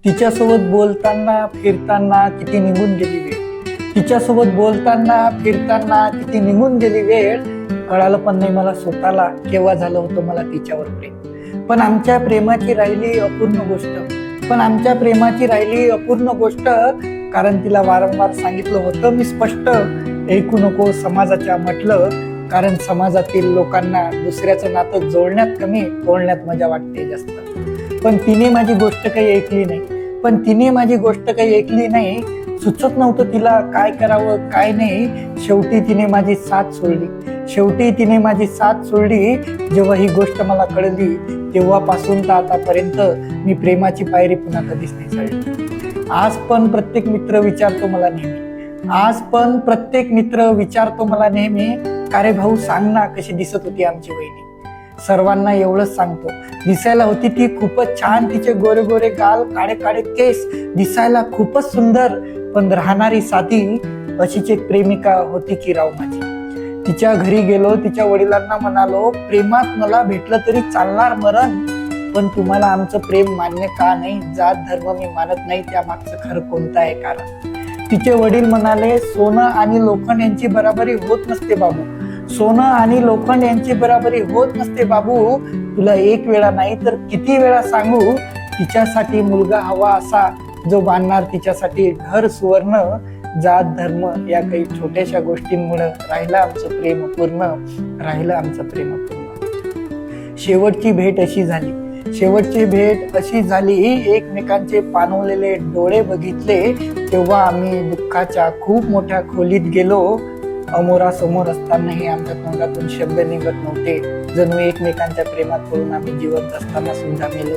तिच्यासोबत बोलताना फिरताना किती निघून गेली वेळ. तिच्यासोबत बोलताना फिरताना किती निघून गेली वेळ. कळालं पण नाही मला स्वतःला केव्हा झालं होतं मला तिच्यावर प्रेम. पण आमच्या प्रेमाची राहिली अपूर्ण गोष्ट. पण आमच्या प्रेमाची राहिली अपूर्ण गोष्ट. कारण तिला वारंवार सांगितलं होतं मी स्पष्ट, ऐकू नको समाजाच्या म्हटलं. कारण समाजातील लोकांना दुसऱ्याचं नातं जोडण्यात कमी, तोडण्यात मजा वाटते जास्त. पण तिने माझी गोष्ट काही ऐकली नाही. सुचत नव्हतं तिला काय करावं काय नाही. शेवटी तिने माझी साथ सोडली. जेव्हा ही गोष्ट मला कळली तेव्हापासून तर आतापर्यंत मी प्रेमाची पायरी पुन्हा कधीच नाही चढली. आज पण प्रत्येक मित्र विचारतो मला नेहमी, का रे भाऊ सांग ना कशी दिसत होती आमची वहिनी. सर्वांना एवढंच सांगतो, दिसायला होती ती खूपच छान. तिचे गोरे गोरे गाल, काळे काळे केस, दिसायला खूपच सुंदर. पण राहणारी साधी अशीच एक प्रेमिका होती की राव माझी. तिच्या घरी गेलो, तिच्या वडिलांना म्हणालो, प्रेमात मला भेटलं तरी चालणार मरण, पण तुम्हाला आमचं प्रेम मान्य का नाही. जात धर्म मी मानत नाही, त्या मागचं खरं कोणतं आहे कारण. तिचे वडील म्हणाले, सोनं आणि लोखंड यांची बराबरी होत नसते बाबू. तुला एक वेळा नाही तर किती वेळा सांगू, तिच्यासाठी मुलगा हवा असा जो बांधणार तिच्यासाठी घर सुवर्ण. जात धर्म या काही छोट्याशा गोष्टींमुळे राहिलं आमचं प्रेम पूर्ण. शेवटची भेट अशी झाली, एकमेकांचे पाणवलेले डोळे बघितले तेव्हा आम्ही दुःखाच्या खूप मोठ्या खोलीत गेलो. अमोरासमोर असतानाही आमच्या तोंडातून शब्द निघत नव्हते. जणू एकमेकांच्या प्रेमात पडून आम्ही जिवंत असताना सुद्धा मेलो.